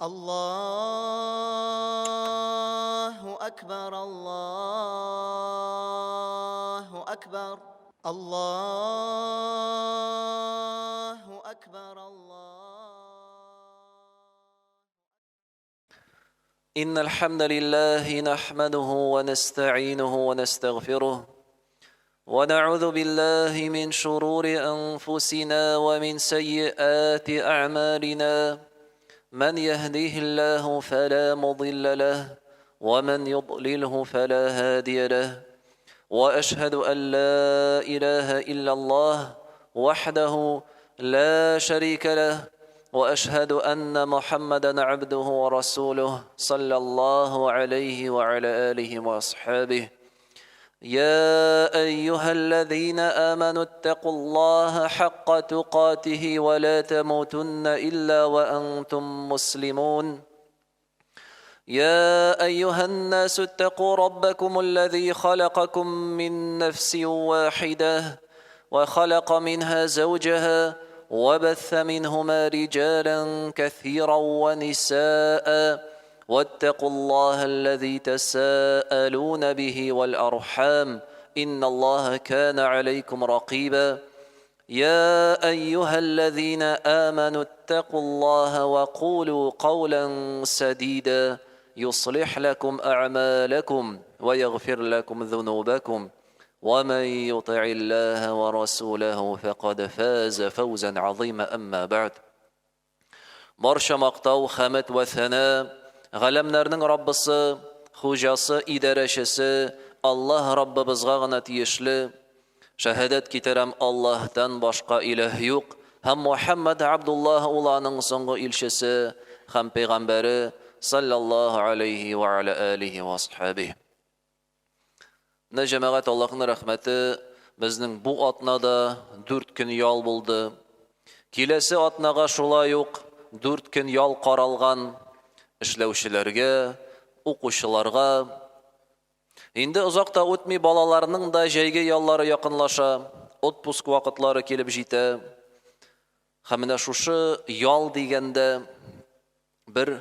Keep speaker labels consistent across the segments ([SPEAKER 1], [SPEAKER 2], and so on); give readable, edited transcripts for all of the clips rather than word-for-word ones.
[SPEAKER 1] الله أكبر الله أكبر الله أكبر
[SPEAKER 2] إن الحمد لله نحمده ونستعينه ونستغفره ونعوذ بالله من شرور أنفسنا ومن سيئات أعمالنا من يهديه الله فلا مضل له ومن يضلله فلا هادي له وأشهد أن لا إله إلا الله وحده لا شريك له وأشهد أن محمدًا عبده ورسوله صلى الله عليه وعلى آله وأصحابه يا أيها الذين آمنوا اتقوا الله حق تقاته ولا تموتن إلا وأنتم مسلمون يا أيها الناس اتقوا ربكم الذي خلقكم من نفس واحدة وخلق منها زوجها وبث منهما رجالا كثيرا ونساء واتقوا الله الذي تساءلون به والأرحام إن الله كان عليكم رقيبا يا أيها الذين آمنوا اتقوا الله وقولوا قولا سديدا يصلح لكم أعمالكم ويغفر لكم ذنوبكم ومن يطع الله ورسوله فقد فاز فوزا عظيما أما بعد برشا مقطع خامت وثناء غلمنارنىڭ ربسى خوجاسى إدارەشىسى الله ربыбызға ғана тиешле шәһадәт китерәм Аллаһтан башка илаһ юк һәм Мухаммад Абдуллаһ уланың соңгы илчесе һәм пәйгамбәре саллаллаһу алейхи ва аля алихи ва асхабихи. Менә җәмәгать Аллаһның рәхмәте безнең бу атнада 4 көн ял булды. Киләсе атнага шулай ук 4 көн ял каралган. Эшләүчеләргә, укучыларга. Инде узакта үтми балаларның да җәйге яллары якынлаша, отпуск вакытлары килеп җитә. Һәм менә шушы ял дигәндә бер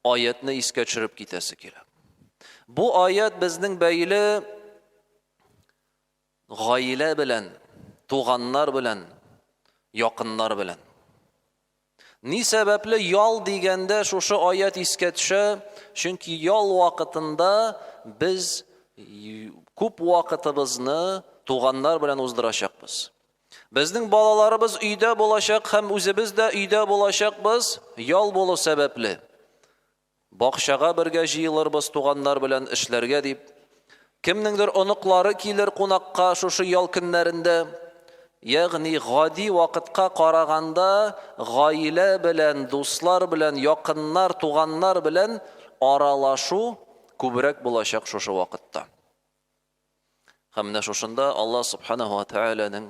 [SPEAKER 2] аятны искә төшереп китәсе килә. Бу аят безнең бәйле гаилә белән, туганнар белән, якыннар белән. Ни сәбәпле ял дигәндә шушы аят искә төшә? Чөнки ял вакытында без күп вакытыбызны туганнар белән уздырачакбыз. Безнең балаларыбыз өйдә булачак һәм үзебез дә өйдә булачакбыз ял булу сәбәпле. Бакчага бергә җыелырбыз туганнар белән эшләргә дип. Кемнеңдер оныклары килер кунакка шушы ял көннәрендә. Ягъни гади вакытка караганда гаилә белән, дуслар белән, якыннар, туганнар белән аралашу күбрәк булачак шушы вакытта. Һәм менә шушында Аллаһ субханаһу ва тааляның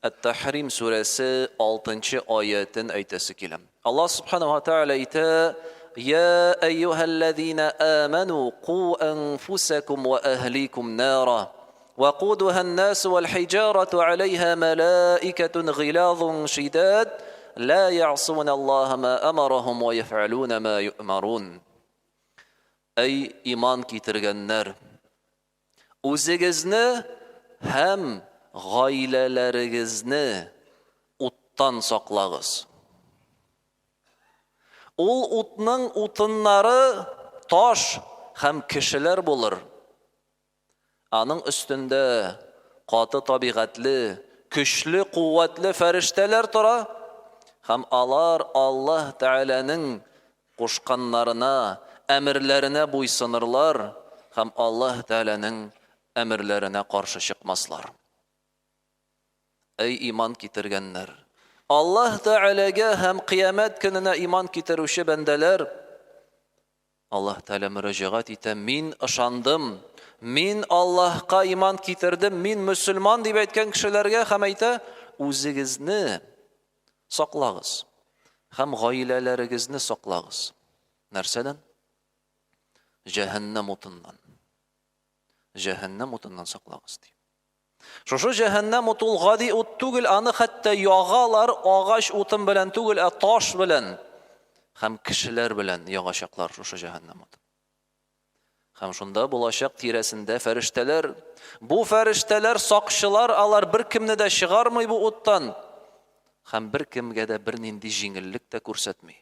[SPEAKER 2] Ат-Тахрим сүрәсе 6-нчы аятын әйтәсе килә. Аллаһ субханаһу ва тааля әйтә: "Я айюхаллазина аману қу анфусакум ва ахликум нара" وقودها الناس والحجارة عليها ملائكة غلاظ شداد لا يعصون الله ما أمرهم ويفعلون ما يؤمرون. أي إيمان كيترغنر Үзегезне һәм гаиләләрегезне уттан саклагыз. Ул утның утыннары таш һәм кешеләр булыр. Аның өстендә каты табигатьле, көчле, куәтле фәрештәләр тора һәм алар Аллаһ Тәгаләнең кушканнарына, әмерләренә буйсынырлар һәм Аллаһ Тәгаләнең әмерләренә каршы чыкмаслар. Эй иман китергәннәр, Аллаһ Тәгаләгә һәм кыямәт көненә иман китерүче бәндәләр, Аллаһ Тәгалә мөрәҗәгать итә: "Мин ышандым, мин Аллаһка иман китердем, мин мөселман" дип әйткән кешеләргә һәм әйтә: "Үзегезне саклагыз һәм гаиләләрегезне саклагыз." Нәрсәдән? Җәһәннәм утыннан. Җәһәннәм утыннан саклагыз ди. Шушы җәһәннәм ут ул гади ут түгел, аны хәтта ягалар агач утын белән түгел, таш белән. һәм кешеләр белән ягачаклар шушы җәһәннәм утын. Һәм шунда булачак тирәсендә фәрештәләр, бу фәрештәләр сакчылар, алар бер кемне дә чыгармый бу уттан. Һәм бер кемгә дә бер нинди җиңеллек тә күрсәтми.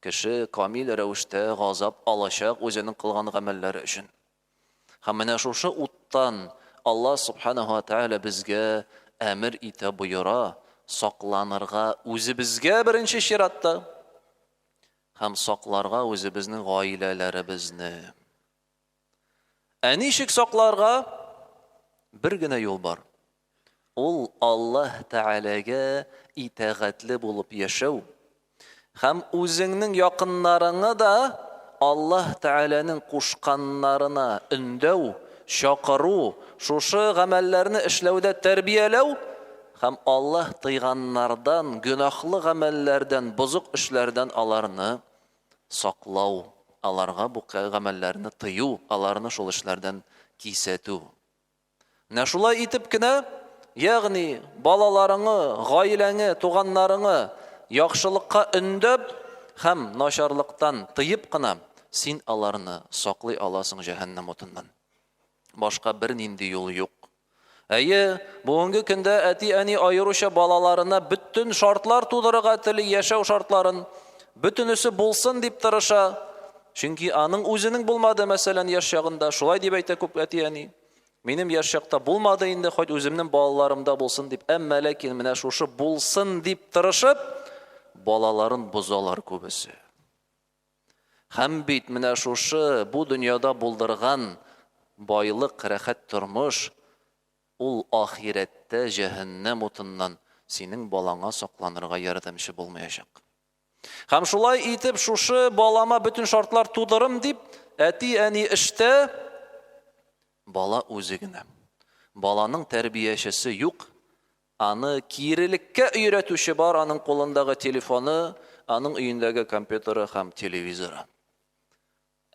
[SPEAKER 2] Кеше камил рәвештә газап алачак үзенең кылган гамәлләре өчен. Һәм менә шушы уттан Аллаһ субханаһу ва тааля безгә әмер итә, боера, сакланырга үзебезгә беренче чиратта, һәм сакларга үзебезнең гаиләләребезне. Ничек сакларга? Бер генә юл бар. Ул Аллаһ Тәгаләгә итәгатьле булып яшәү. Һәм үзеңнең якыннарыңны да Аллаһ Тәгаләнең кушканнарына өндәү, чакыру, шушы гамәлләрне эшләүдә тәрбияләү, һәм Аллаһ тыйганнардан, гөнаһлы гамәлләрдән, бозык эшләрдән аларны саклау, аларга бу гамәлләрне тыю, аларны шул эшләрдән кисәтү. Менә шулай итеп кенә, ягъни балаларыңны, гаиләңне, туганнарыңны яхшылыкка өндәп һәм начарлыктан тыеп кына син аларны саклый аласың җәһәннәм утыннан. Башка бер нинди юл юк. Бүгенге көндә әти-әни аеруча балаларына бүтән шартлар тудырырга тели, яшәү шартларын бүтәнесе булсын дип тырыша. Чөнки аның үзенең булмады, мәсәлән, яшь чагында. Шулай дип әйтә күп әти-әни. Минем яшь чакта булмады инде, хоть үземнең балаларымда булсын дип. Әмма ләкин менә шушы булсын дип тырышып, балаларын бозалар күбесе. Һәм бит менә шушы бу дөньяда булдырган байлык, рәхәт тормыш, ул ахирәттә җәһәннәм утыннан синең балаңа сакланырга ярдәмче булмаячак. Һәм шулай итеп шушы балама бүтән шартлар тудырым дип, әти-әни эштә, бала үзе генә. Баланың тәрбиячесе юк. Аны кирилеккә өйрәтүче бар, аның кулындагы телефоны, аның өендәге компьютеры һәм телевизоры.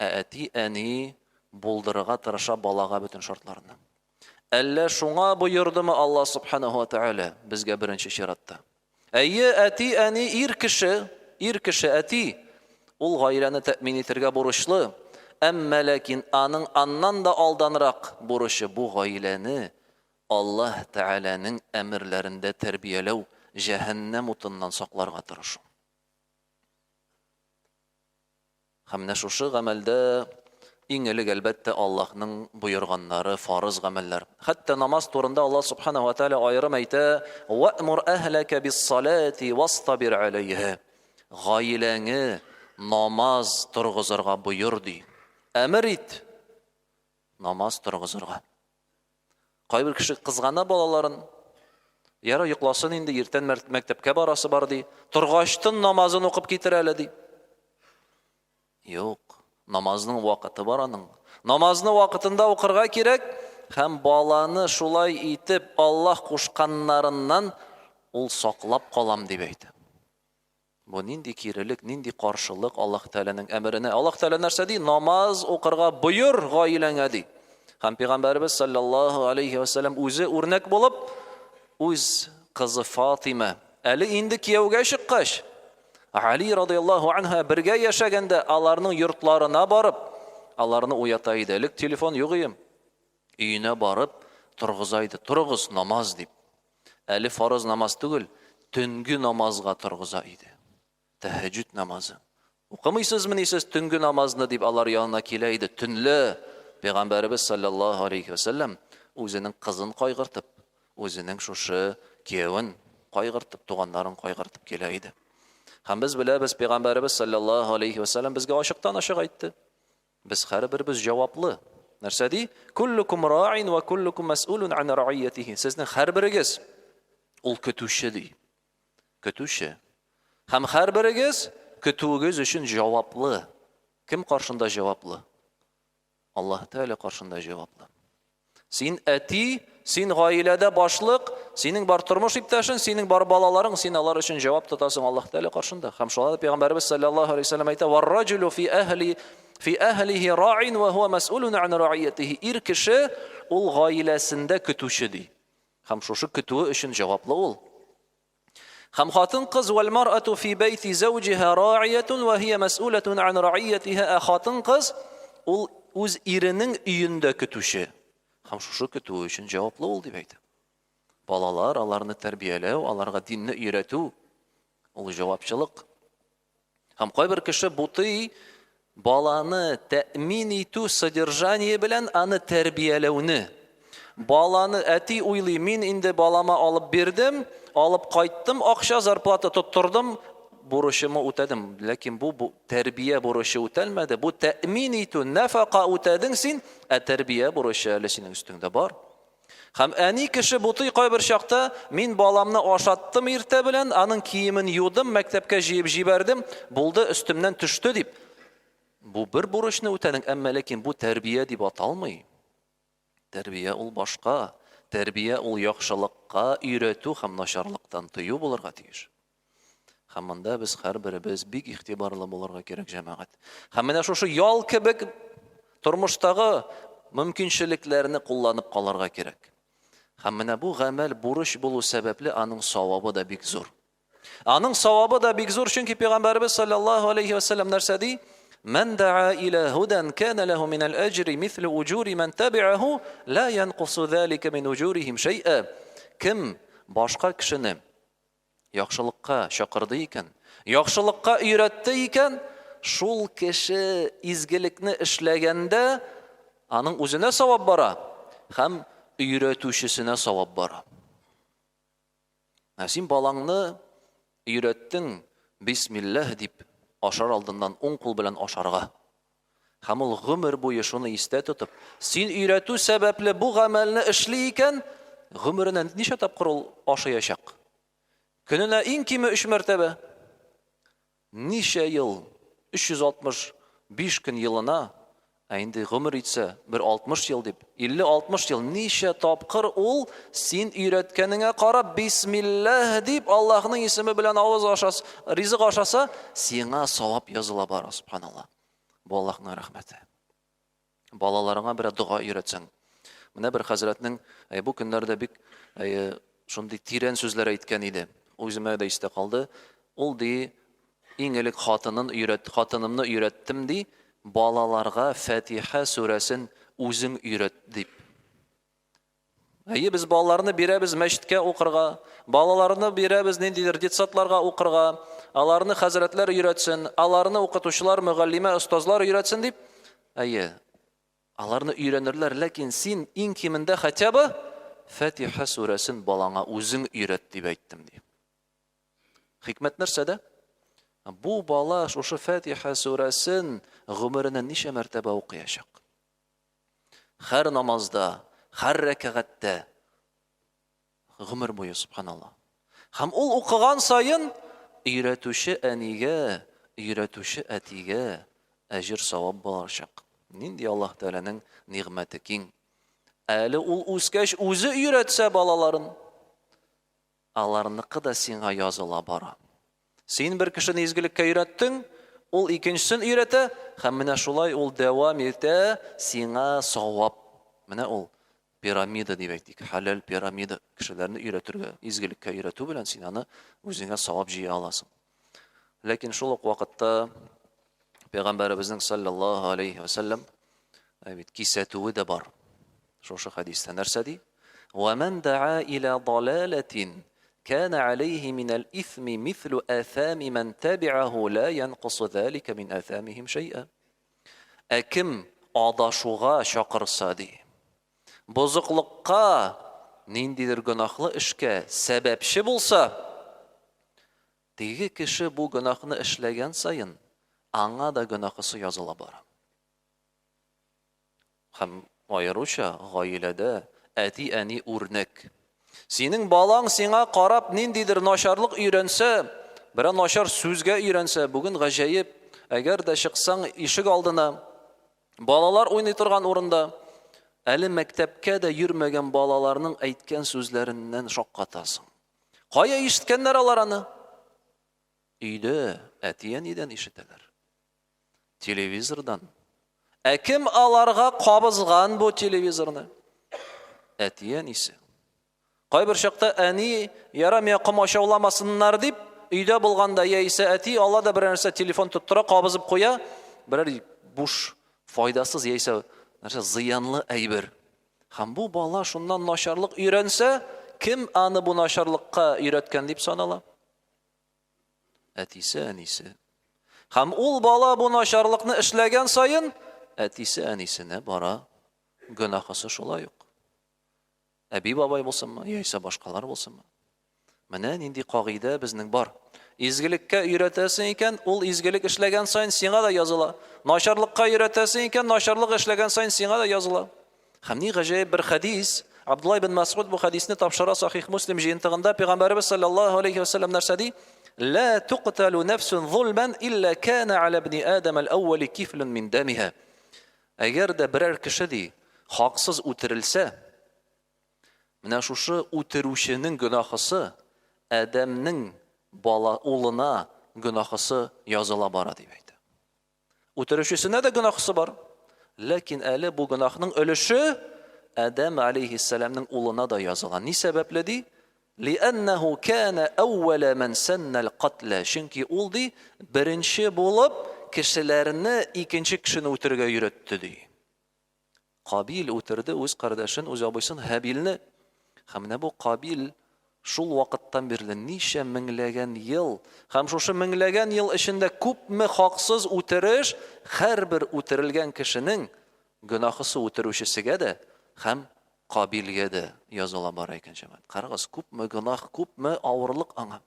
[SPEAKER 2] Әти-әни булдырырга тырыша балага бүтән шартларны. Әллә шуңа боердымы Аллаһ субханаһу ва тааля безгә беренче чиратта? Әти-әни ир кеше әти, ул гаиләне тәэмин итәргә бурычлы. Әмма ләкин аның аннан да алданрак бурычы бу гаиләне Аллаһ Тәгаләнең әмерләрендә тәрбияләү, җәһәннәм утыннан сакларга тырышу. Һәм менә шушы гамәлдә иң элек әлбәттә Аллаһның буйырганнары фарыз гамәлләр. Хәтта намаз турында Аллаһ субханаһу ва тааля аерым әйтә: "Ваъмур әһләкә бис-салати вастабир алейһа." Гаиләңне намаз торгызырга буйыр ди. Әмер ит намаз торгызырга. Кайбер кеше кызгана балаларын. Яра йокласын инде, иртән мәктәпкә барасы бар ди. Торгаштын намазын укып китер әле ди. Юк, намазның вакыты бар аның. Намазны вакытында укырга кирәк, һәм баланы шулай итеп Аллаһ кушканнарыннан ул саклап калам дип әйтә. Бу нинди кирелек, нинди каршылык Аллаһ Тәгаләнең әмеренә. Аллаһ Тәгалә нәрсә ди? Намаз укырга буйыр гаиләңә ди. Һәм Пәйгамбәрбез саллаллаһу алейхи ва саллям үзе үрнәк булып, үз кызы Фатима, әле инде кияүгә чыккач, Али радиллаһу анха бергә яшәгәндә аларның йортларына барып, аларны уята иде. Элек телефон юк ием. Өенә барып, торгызайды, торгыз намаз дип. Әле фарыз намаз түгел, төнге намазга торгыза иде. Тәһәҗүд намазы. Укымыйсызмы сез төнге намазны дип алар янына килә иде. Төнле Пәйгамбәрбез саллаллаһу алейхи ва саллям үзенең кызын кайгыртып, үзенең шушы кияүен кайгыртып, туганнарын кайгыртып килә иде. Һәм без беләбез, Пәйгамбәрбез саллаллаһу алейхи ва саллям безгә ачыктан ачык әйтте. Без һәрберебез җаваплы. Нәрсә ди? Куллукум ра'ин ва куллукум мас'улун ан рa'iyatihi. Сезнең һәрберегез ул көтүче ди. Көтүче. Һәм һәрберегез көтүегез өчен җаваплы. Кем каршында җаваплы? Аллаһ Тәгалә каршында җаваплы. Син әти, син гаиләдә башлык, синең бар тормыш иптәшең, синең бар балаларың, син алар өчен җавап тотасың Аллаһ Тәгалә каршында. Һәм шулай Пәйгамбәрбез саллаллаһу алейхи ва саллям әйтә: "Вар-раҗулу фи әһлиһи ра'ин ва хува мас'улун ан рa'iyatihi." Ир кеше ул гаиләсендә көтүче ди. Һәм шушы көтүе өчен җаваплы ул. Һәм хатын-кыз вәл мар'ату фи бейти зәүҗиһа ра'iятун ва һия мас'улатун ан ра'iятиһа. Хатын-кыз ул үз иренең өендә көтүче. Һәм шушы көтү өчен җаваплы ул дип әйтә. Балалар, аларны тәрбияләү, аларга динне өйрәтү ул җавапчылык. Һәм кайбер кеше бутый баланы тәэмин итү содержание белән аны тәрбияләүне. Баланы әти уйлый, мин инде балама алып бирдем, алып кайттым, акча зарплата тоттырдым, бурычымы үтәдем. Ләкин бу тәрбия бурычы үтәлмәде. Бу тәэмин итү, нафака үтәдең син, ә тәрбия бурычы әле синең өстеңдә бар. Һәм әни кеше бутый кайбер чакта, мин баламны ашаттым иртә белән, аның киемен юдым, мәктәпкә җыеп җибәрдем, булды, өстемнән төште дип. Бу бер бурычны үтәдең, әмма ләкин бу тәрбия дип аталмый. Тәрбия ул башка. Тәрбия ул яхшылыкка өйрәтү һәм начарлыктан тыю булырга тиеш. Һәм монда без һәрберебез бик игътибарлы булырга кирәк, җәмәгать. Һәм менә шушы ял кебек тормыштагы мөмкинчелекләрне кулланып калырга кирәк. Һәм менә бу гамәл бурыч булу сәбәпле аның савабы да бик зур. Аның савабы да бик зур, чөнки Пәйгамбәрбез саллаллаһу алейхи ва саллям нәрсә ди? Мен да'a ila hudan kana lahu min al-ajri mithlu ujuri man tabi'ahu la yanqusu dhalika min ujurihim shay'a. Кем башка кешене яхшылыкка чакырды икән, яхшылыкка өйрәтте икән, шул кеше изгелекне эшләгәндә аның үзенә савап бара һәм өйрәтүчесенә савап бара. Син балаңны өйрәттең бисмиллаһ дип ашар алдыннан уң кул белән ашарга. Һәм ул гомер буе шуны истә тотып, син өйрәтү сәбәпле бу гамәлне эшли икән, гомеренә ничә тапкыр ул ашаячак? Көненә иң киме 3 мәртәбә. Ничә ел? 365 көн елына, инде гомер итсә, 60 ел дип, 50-60 ел ничә тапкыр ул син өйрәткәнеңә карап бисмиллаһ дип Аллаһның исеме белән авыз ашаса, ризык ашаса, сиңа савап языла бара, субханалла. Бу Аллаһның рәхмәте. Балаларыңа бер дуа өйрәтсәң. Менә бер хәзрәтнең бу көннәрдә бик шундый тирән сүзләр әйткән иде. Үземә дә истә калды. Ул ди, иң элек хатынымны өйрәттем ди, балаларга Фатиха сүрәсен үзең өйрәт дип. Без балаларны бирәбез мәчеткә укырга, балаларны бирәбез ниндидер детсадларга укырга, аларны хәзрәтләр өйрәтсен, аларны укытучылар, мөгаллимә, остазлар өйрәтсен дип. Аларны өйрәнерләр, ләкин син иң кимендә хотя бы Фатиха сүрәсен балаңа үзең өйрәт дип әйттем ди. Хикмәт нәрсәдә? Бу бала шушы Фатиха сүрәсен гомеренә ничә мәртәбә укыячак. Һәр намазда, һәр рәкъгатьтә гомер буе, субханалла. Һәм ул укыган сайын өйрәтүче әнигә, өйрәтүче әтигә әҗр савап булачак. Нинди Аллаһ Тәгаләнең нигъмәте киң. Әле ул үскәч үзе өйрәтсә балаларын, аларныкы да сиңа языла бара. Син бер кешене изгелеккә өйрәттең, ул икенчесен өйрәтә, һәм менә шулай ул дәвам итә, сиңа савап. Менә ул пирамида дип әйтик, халал пирамида, кешеләрне өйрәтергә, изгелеккә өйрәтү белән син аны үзеңә савап җыя аласың. Ләкин шул ук вакытта Пәйгамбәребезнең саллаллаһу алейхи ва саллям кисәтүе дә бар. Шушы хадистә нәрсә ди? Ва ман да'a ila dalalatin kana alayhi min al-ithmi mithlu athami man tabi'ahu la yanqusu dhalika min athamihim shay'a. Кем адашуга чакырса ди, бозыклыкка, ниндидер гөнаһлы эшкә сәбәпче булса, теге кеше бу гөнаһны эшләгән сайын аңа да гөнаһысы языла бара. Һәм аеруча гаиләдә әти-әни үрнәк. Синең балаң сиңа карап ниндидер начарлык өйрәнсә, бер начар сүзгә өйрәнсә, бүген гаҗәеп, әгәр дә чыксаң ишек алдына, балалар уйный торган урында, әле мәктәпкә дә йөрмәгән балаларның әйткән сүзләреннән шаккатасың. Кая ишеткәннәр алар аны? Өйдә, әти-әнидән ишетәләр. Телевизордан. Кем аларга кабызган бу телевизорны? Әти-әнисе. Кайбер чакта әни, ярамый комачауламасыннар дип, өйдә булганда яисә әти Алла да бер нәрсә телефон тоттыра, кабызып куя, берәр буш, файдасыз яисә нәрсә зыянлы әйбер. Һәм бу бала шуннан начарлык өйрәнсә, кем аны бу начарлыкка өйрәткән дип санала? Әтисе, әнисе. Һәм ул бала бу начарлыкны эшләгән саен, әтисе, әнисенә бара, гөнаһысы шулай ук. Әби бабай булсынмы, яисә башкалар булсынмы? Менә нинди кагыйдә безнең бар. Изгелеккә өйрәтәсең икән, ул изгелек эшләгән саен сиңа да языла. Начарлыкка өйрәтәсең икән, начарлык эшләгән саен сиңа да языла. Һәм ни гаҗәеп бер хадис, Абдулла ибн Мас'уд бу хадисне тапшыра Сахих Муслим җыентыгында Пәйгамбәрбез саллаллаһу алейхи ва саллям нәрсә لا تقتل نفس ظلما إلا كان على ابن آدم الأول كفل من دمها. Әгәр дә берәр кеше ди, хаксыз үтерелсә, менә шушы үтерүченең гөнаһысы Адәмнең бала улына гөнаһысы языла бара дип әйтә. Үтерүчесенә дә гөнаһысы бар. Ләкин әле бу гөнаһның өлеше Адәм алейхиссаламның улына да язылган. Ни сәбәпле ди? لأنه كان أول من سن القتل. Чөнки ул ди беренче булып кешеләрне икенче кешене үтергә өйрәтте ди. Кабил үтерде үз кардәшен, үз абыйсын Хабилне. Һәм менә бу Кабил шул вакыттан бирле ничә меңләгән ел, һәм шушы меңләгән ел эчендә күпме хаксыз үтереш, һәрбер үтерелгән кешенең гөнаһысы үтерүчесегә дә һәм Кабилгә дә языла бара икән җәмәгать. Карагыз, күпме гөнаһ, күпме авырлык аңа.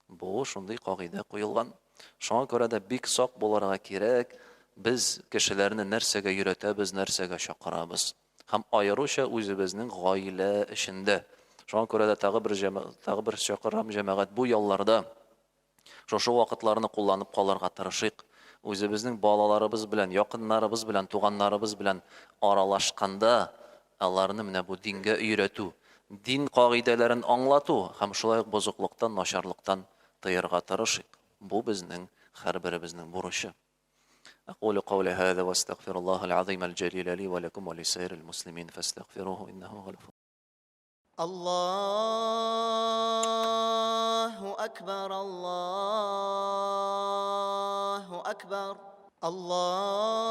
[SPEAKER 2] Бу шундый кагыйдә куелган. Шуңа күрә дә бик сак булырга кирәк. Без кешеләрне нәрсәгә өйрәтәбез, нәрсәгә чакырабыз. Һәм аеруча үзебезнең гаилә эшендә. Шуңа күрә дә тагы бер чакырам җәмәгать бу ялларда шушы вакытларны кулланып калырга тырышыйк. Үзебезнең балаларыбыз белән, якыннарыбыз белән, туганнарыбыз белән аралашканда аларны менә бу дингә өйрәтү, дин кагыйдәләрен аңлату һәм шулай ук бозыклыктан, начарлыктан тыярга тырышыйк. Бу безнең һәрберебезнең бурычы. أقول قولي هذا واستغفر الله العظيم الجليل لي ولكم ولسائر المسلمين فاستغفروه إنه هو الغفور.
[SPEAKER 1] الله أكبر الله أكبر الله